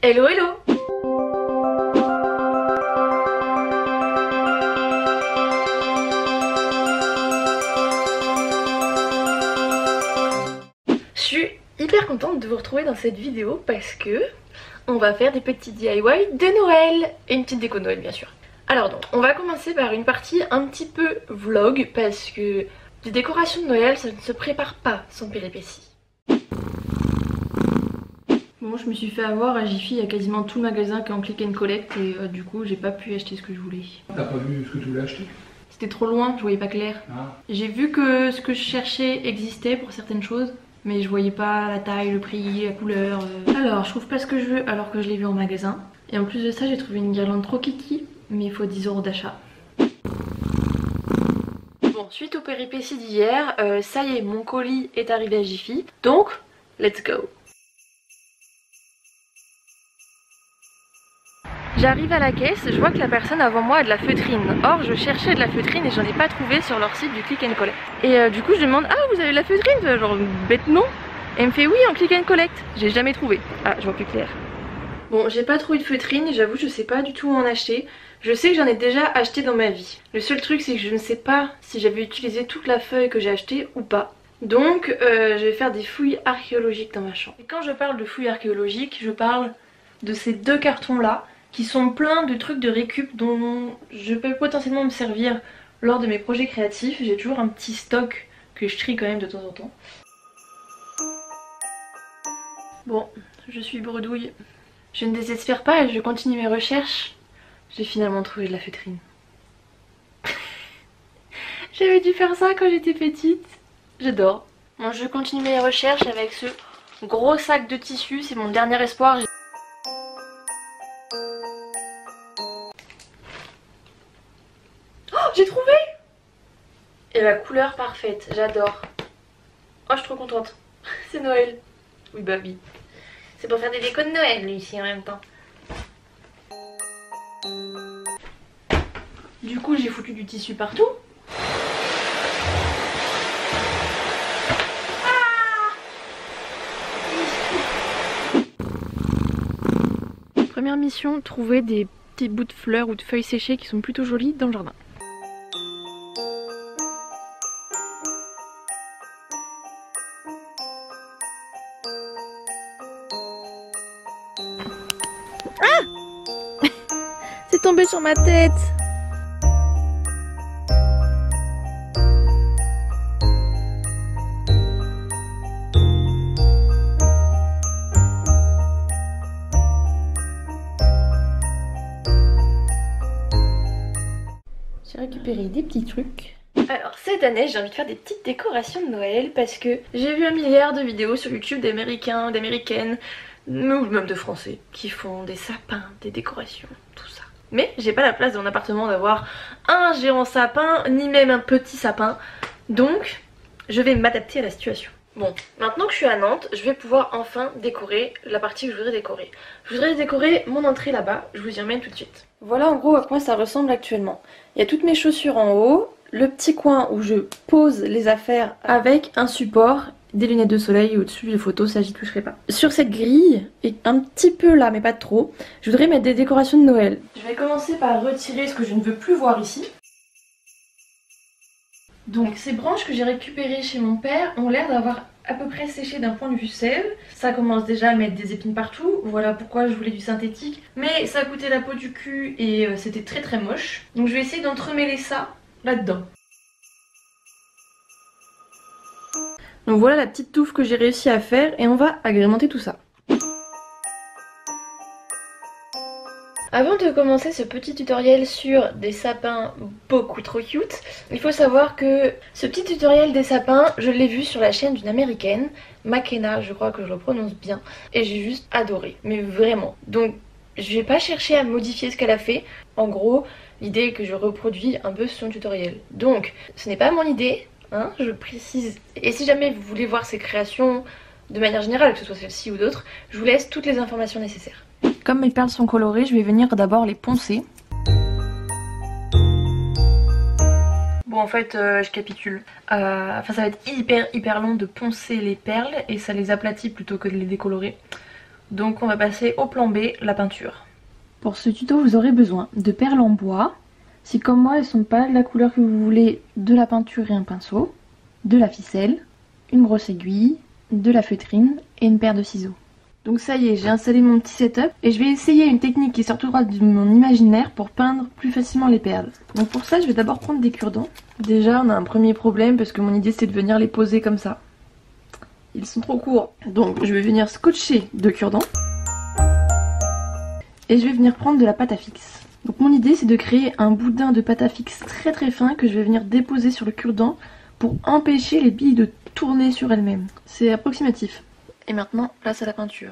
Hello hello. Je suis hyper contente de vous retrouver dans cette vidéo parce que on va faire des petits DIY de Noël et une petite déco de Noël bien sûr. Alors donc on va commencer par une partie un petit peu vlog parce que les décorations de Noël ça ne se prépare pas sans péripéties. Bon, je me suis fait avoir à Jiffy, il y a quasiment tout le magasin qui est en click and collect et du coup j'ai pas pu acheter ce que je voulais. T'as pas vu ce que tu voulais acheter? C'était trop loin, je voyais pas clair. Ah. J'ai vu que ce que je cherchais existait pour certaines choses, mais je voyais pas la taille, le prix, la couleur. Alors je trouve pas ce que je veux alors que je l'ai vu en magasin. Et en plus de ça j'ai trouvé une guirlande trop kiki, mais il faut 10 € d'achat. Bon, suite aux péripéties d'hier, ça y est, mon colis est arrivé à Jiffy, donc let's go. J'arrive à la caisse, je vois que la personne avant moi a de la feutrine. Or je cherchais de la feutrine et j'en ai pas trouvé sur leur site du click and collect. Et du coup je demande, ah vous avez de la feutrine? Genre bête non. Et elle me fait oui en click and collect. J'ai jamais trouvé. Ah je vois plus clair. Bon, j'ai pas trouvé de feutrine, j'avoue je sais pas du tout où en acheter. Je sais que j'en ai déjà acheté dans ma vie. Le seul truc c'est que je ne sais pas si j'avais utilisé toute la feuille que j'ai achetée ou pas. Donc je vais faire des fouilles archéologiques dans ma chambre. Et quand je parle de fouilles archéologiques, je parle de ces deux cartons là qui sont pleins de trucs de récup dont je peux potentiellement me servir lors de mes projets créatifs. J'ai toujours un petit stock que je trie quand même de temps en temps. Bon, je suis bredouille. Je ne désespère pas et je continue mes recherches. J'ai finalement trouvé de la feutrine. J'avais dû faire ça quand j'étais petite. J'adore. Bon, je continue mes recherches avec ce gros sac de tissu. C'est mon dernier espoir. J'ai trouvé! Et la couleur parfaite, j'adore. Oh, je suis trop contente. C'est Noël. Oui, bah oui. C'est pour faire des décos de Noël, lui, ici, en même temps. Du coup, j'ai foutu du tissu partout. Ah! Première mission, trouver des petits bouts de fleurs ou de feuilles séchées qui sont plutôt jolies dans le jardin. C'est tombé sur ma tête. J'ai récupéré des petits trucs. Alors cette année j'ai envie de faire des petites décorations de Noël parce que j'ai vu un milliard de vidéos sur YouTube d'américains, d'américaines, ou même de français qui font des sapins, des décorations, tout ça. Mais j'ai pas la place dans mon appartement d'avoir un géant sapin ni même un petit sapin, donc je vais m'adapter à la situation. Bon, maintenant que je suis à Nantes, je vais pouvoir enfin décorer la partie que je voudrais décorer. Je voudrais décorer mon entrée là-bas, je vous y emmène tout de suite. Voilà en gros à quoi ça ressemble actuellement. Il y a toutes mes chaussures en haut, le petit coin où je pose les affaires avec un support, des lunettes de soleil au-dessus des photos, ça j'y toucherai pas. Sur cette grille, et un petit peu là mais pas trop, je voudrais mettre des décorations de Noël. Je vais commencer par retirer ce que je ne veux plus voir ici. Donc ces branches que j'ai récupérées chez mon père ont l'air d'avoir à peu près séché d'un point de vue sève. Ça commence déjà à mettre des épines partout, voilà pourquoi je voulais du synthétique. Mais ça a coûté la peau du cul et c'était très très moche. Donc je vais essayer d'entremêler ça là-dedans. Donc voilà la petite touffe que j'ai réussi à faire et on va agrémenter tout ça. Avant de commencer ce petit tutoriel sur des sapins beaucoup trop cute, il faut savoir que ce petit tutoriel des sapins, je l'ai vu sur la chaîne d'une américaine, Makena, je crois que je le prononce bien, et j'ai juste adoré, mais vraiment. Donc je vais pas chercher à modifier ce qu'elle a fait, en gros l'idée est que je reproduis un peu son tutoriel. Donc ce n'est pas mon idée, hein, je précise, et si jamais vous voulez voir ces créations de manière générale, que ce soit celle-ci ou d'autres, je vous laisse toutes les informations nécessaires. Comme mes perles sont colorées, je vais venir d'abord les poncer. Bon en fait je capitule. Enfin ça va être hyper long de poncer les perles et ça les aplatit plutôt que de les décolorer. Donc on va passer au plan B, la peinture. Pour ce tuto vous aurez besoin de perles en bois. Si comme moi elles sont pas de la couleur que vous voulez, de la peinture et un pinceau, de la ficelle, une grosse aiguille, de la feutrine et une paire de ciseaux. Donc ça y est, j'ai installé mon petit setup et je vais essayer une technique qui sort tout droit de mon imaginaire pour peindre plus facilement les perles. Donc pour ça je vais d'abord prendre des cure-dents. Déjà on a un premier problème parce que mon idée c'est de venir les poser comme ça. Ils sont trop courts. Donc je vais venir scotcher de cure-dents. Et je vais venir prendre de la pâte à fixe. Donc mon idée c'est de créer un boudin de pâte à fixe très fin que je vais venir déposer sur le cure-dent pour empêcher les billes de tourner sur elles-mêmes. C'est approximatif. Et maintenant, place à la peinture.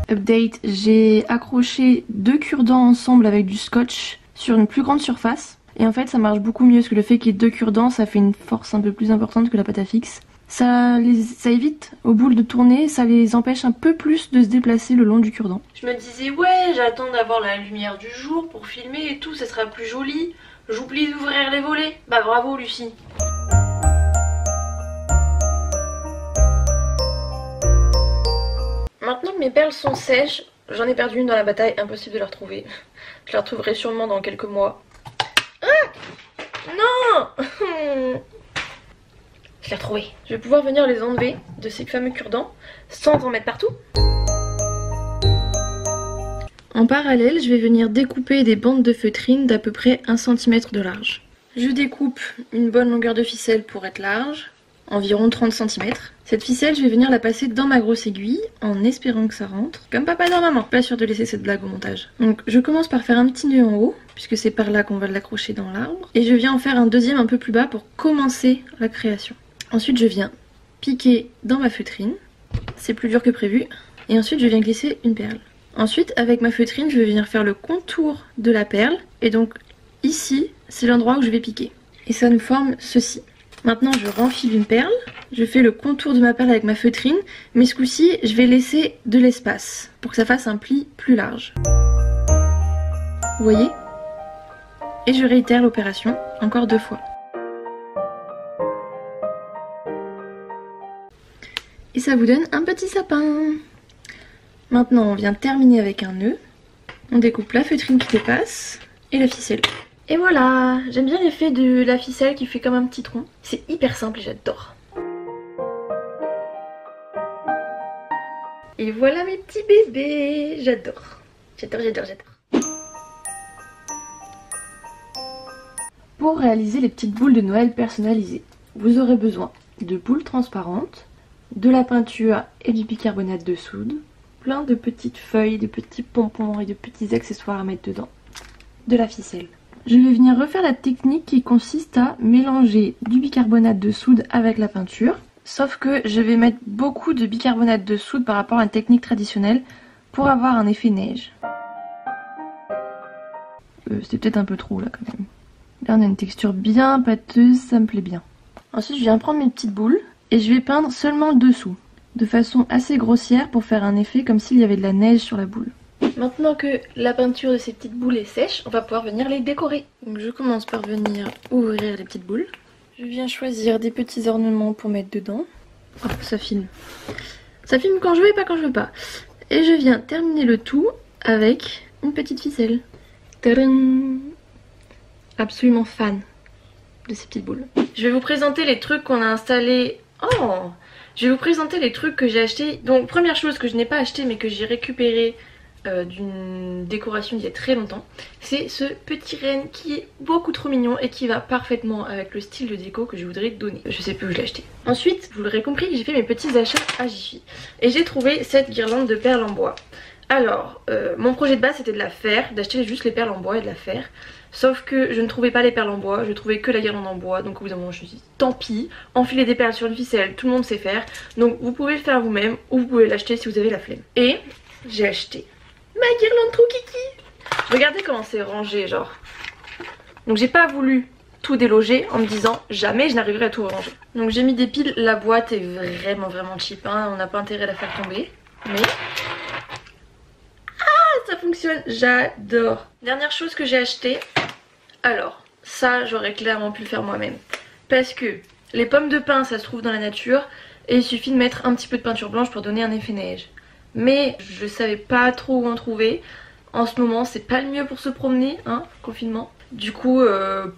Update, j'ai accroché 2 cure-dents ensemble avec du scotch sur une plus grande surface. Et en fait ça marche beaucoup mieux parce que le fait qu'il y ait 2 cure-dents, ça fait une force un peu plus importante que la pâte à fixe. Ça évite aux boules de tourner, ça les empêche un peu plus de se déplacer le long du cure-dent. Je me disais ouais, j'attends d'avoir la lumière du jour pour filmer et tout, ça sera plus joli. J'oublie d'ouvrir les volets. Bah bravo Lucie. Maintenant que mes perles sont sèches, j'en ai perdu une dans la bataille, impossible de la retrouver. Je la retrouverai sûrement dans quelques mois. Ah non. Je l'ai retrouvée. Je vais pouvoir venir les enlever de ces fameux cure-dents sans en mettre partout. En parallèle, je vais venir découper des bandes de feutrine d'à peu près 1 cm de large. Je découpe une bonne longueur de ficelle pour être large, environ 30 cm. Cette ficelle, je vais venir la passer dans ma grosse aiguille en espérant que ça rentre. Comme papa dans maman. Pas sûre de laisser cette blague au montage. Donc je commence par faire un petit nœud en haut, puisque c'est par là qu'on va l'accrocher dans l'arbre. Et je viens en faire un deuxième un peu plus bas pour commencer la création. Ensuite je viens piquer dans ma feutrine, c'est plus dur que prévu, et ensuite je viens glisser une perle. Ensuite avec ma feutrine je vais venir faire le contour de la perle, et donc ici c'est l'endroit où je vais piquer. Et ça nous forme ceci. Maintenant je renfile une perle, je fais le contour de ma perle avec ma feutrine, mais ce coup-ci je vais laisser de l'espace pour que ça fasse un pli plus large. Vous voyez? Et je réitère l'opération encore 2 fois. Et ça vous donne un petit sapin. Maintenant on vient terminer avec un nœud. On découpe la feutrine qui dépasse et la ficelle. Et voilà, j'aime bien l'effet de la ficelle qui fait comme un petit tronc. C'est hyper simple et j'adore. Et voilà mes petits bébés, j'adore. J'adore. Pour réaliser les petites boules de Noël personnalisées, vous aurez besoin de boules transparentes, de la peinture et du bicarbonate de soude, plein de petites feuilles, de petits pompons et de petits accessoires à mettre dedans, de la ficelle. Je vais venir refaire la technique qui consiste à mélanger du bicarbonate de soude avec la peinture, sauf que je vais mettre beaucoup de bicarbonate de soude par rapport à une technique traditionnelle pour avoir un effet neige. C'était peut-être un peu trop là quand même. Là on a une texture bien pâteuse, ça me plaît bien. Ensuite je viens prendre mes petites boules et je vais peindre seulement le dessous, de façon assez grossière pour faire un effet comme s'il y avait de la neige sur la boule. Maintenant que la peinture de ces petites boules est sèche, on va pouvoir venir les décorer. Donc je commence par venir ouvrir les petites boules. Je viens choisir des petits ornements pour mettre dedans. Oh, ça filme. Ça filme quand je veux et pas quand je veux pas. Et je viens terminer le tout avec une petite ficelle. Tadam! Absolument fan de ces petites boules. Je vais vous présenter les trucs qu'on a installés. Oh! Je vais vous présenter les trucs que j'ai achetés. Donc première chose que je n'ai pas acheté mais que j'ai récupéré d'une décoration d'il y a très longtemps, c'est ce petit renne qui est beaucoup trop mignon et qui va parfaitement avec le style de déco que je voudrais donner. Je sais plus où je l'ai acheté. Ensuite, vous l'aurez compris, j'ai fait mes petits achats à Jiffy et j'ai trouvé cette guirlande de perles en bois. Alors, mon projet de base c'était de la faire, d'acheter juste les perles en bois et de la faire. Sauf que je ne trouvais pas les perles en bois, je trouvais que la guirlande en bois. Donc au bout d'un moment je me suis dit tant pis, enfiler des perles sur une ficelle, tout le monde sait faire. Donc vous pouvez le faire vous-même ou vous pouvez l'acheter si vous avez la flemme. Et j'ai acheté ma guirlande trop kiki. Regardez comment c'est rangé genre. Donc j'ai pas voulu tout déloger en me disant jamais je n'arriverai à tout ranger. Donc j'ai mis des piles, la boîte est vraiment cheap hein, on n'a pas intérêt à la faire tomber. Mais ça fonctionne, j'adore. Dernière chose que j'ai acheté, alors ça j'aurais clairement pu le faire moi-même. Parce que les pommes de pin ça se trouve dans la nature et il suffit de mettre un petit peu de peinture blanche pour donner un effet neige. Mais je savais pas trop où en trouver. En ce moment c'est pas le mieux pour se promener, hein, confinement. Du coup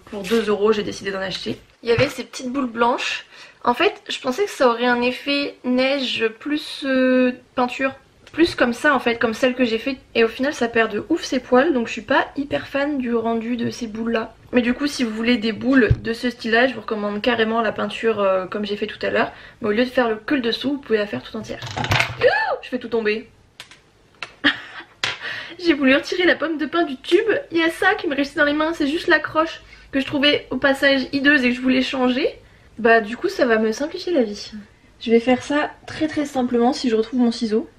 pour 2 € j'ai décidé d'en acheter. Il y avait ces petites boules blanches. En fait je pensais que ça aurait un effet neige plus peinture. Plus comme ça en fait, comme celle que j'ai fait. Et au final ça perd de ouf ses poils. Donc je suis pas hyper fan du rendu de ces boules là. Mais du coup si vous voulez des boules de ce style là, je vous recommande carrément la peinture comme j'ai fait tout à l'heure. Mais au lieu de faire que le dessous, vous pouvez la faire tout entière. Je fais tout tomber. J'ai voulu retirer la pomme de pin du tube. Il y a ça qui me restait dans les mains, c'est juste l'accroche que je trouvais au passage hideuse et que je voulais changer. Bah du coup ça va me simplifier la vie. Je vais faire ça très simplement si je retrouve mon ciseau.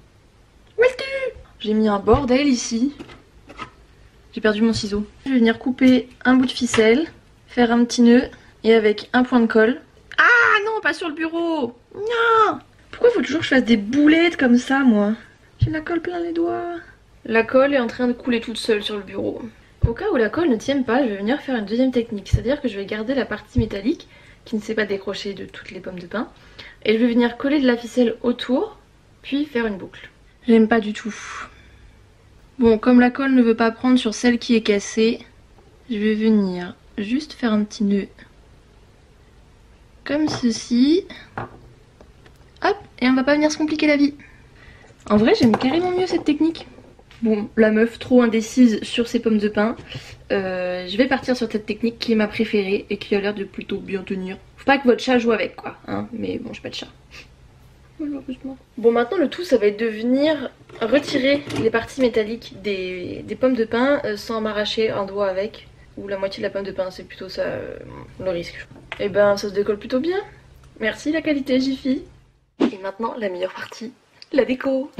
Où est-ce que j'ai mis un bordel ici. J'ai perdu mon ciseau. Je vais venir couper un bout de ficelle, faire un petit nœud et avec un point de colle. Ah non, pas sur le bureau. Non. Pourquoi il faut toujours que je fasse des boulettes comme ça moi? J'ai la colle plein les doigts. La colle est en train de couler toute seule sur le bureau. Au cas où la colle ne tienne pas, je vais venir faire une deuxième technique. C'est-à-dire que je vais garder la partie métallique qui ne s'est pas décrochée de toutes les pommes de pin. Et je vais venir coller de la ficelle autour, puis faire une boucle. J'aime pas du tout. Bon, comme la colle ne veut pas prendre sur celle qui est cassée, je vais venir juste faire un petit nœud. Comme ceci. Hop, et on va pas venir se compliquer la vie. En vrai, j'aime carrément mieux cette technique. Bon, la meuf trop indécise sur ses pommes de pin. Je vais partir sur cette technique qui est ma préférée et qui a l'air de plutôt bien tenir. Faut pas que votre chat joue avec quoi, hein, mais bon, j'ai pas de chat. Malheureusement. Bon, maintenant le tout ça va être de venir retirer les parties métalliques des pommes de pin sans m'arracher un doigt avec. Ou la moitié de la pomme de pin, c'est plutôt ça le risque. Et ben ça se décolle plutôt bien. Merci la qualité Jiffy. Et maintenant la meilleure partie, la déco.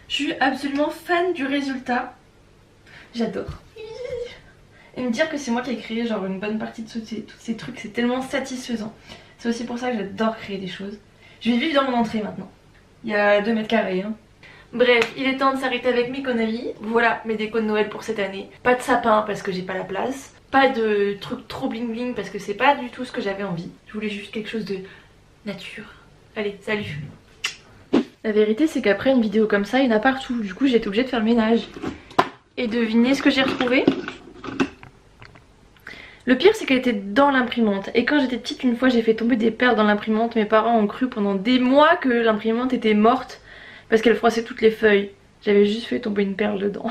Je suis absolument fan du résultat. J'adore. Et me dire que c'est moi qui ai créé genre une bonne partie de tous ces trucs, c'est tellement satisfaisant. C'est aussi pour ça que j'adore créer des choses. Je vais vivre dans mon entrée maintenant. Il y a 2 mètres carrés. Hein. Bref, il est temps de s'arrêter avec mes conneries. Voilà mes décos de Noël pour cette année. Pas de sapin parce que j'ai pas la place. Pas de trucs trop bling bling parce que c'est pas du tout ce que j'avais envie. Je voulais juste quelque chose de nature. Allez, salut. La vérité c'est qu'après une vidéo comme ça il y en a partout, du coup j'ai été obligée de faire le ménage. Et devinez ce que j'ai retrouvé? Le pire c'est qu'elle était dans l'imprimante. Et quand j'étais petite une fois j'ai fait tomber des perles dans l'imprimante. Mes parents ont cru pendant des mois que l'imprimante était morte parce qu'elle froissait toutes les feuilles. J'avais juste fait tomber une perle dedans.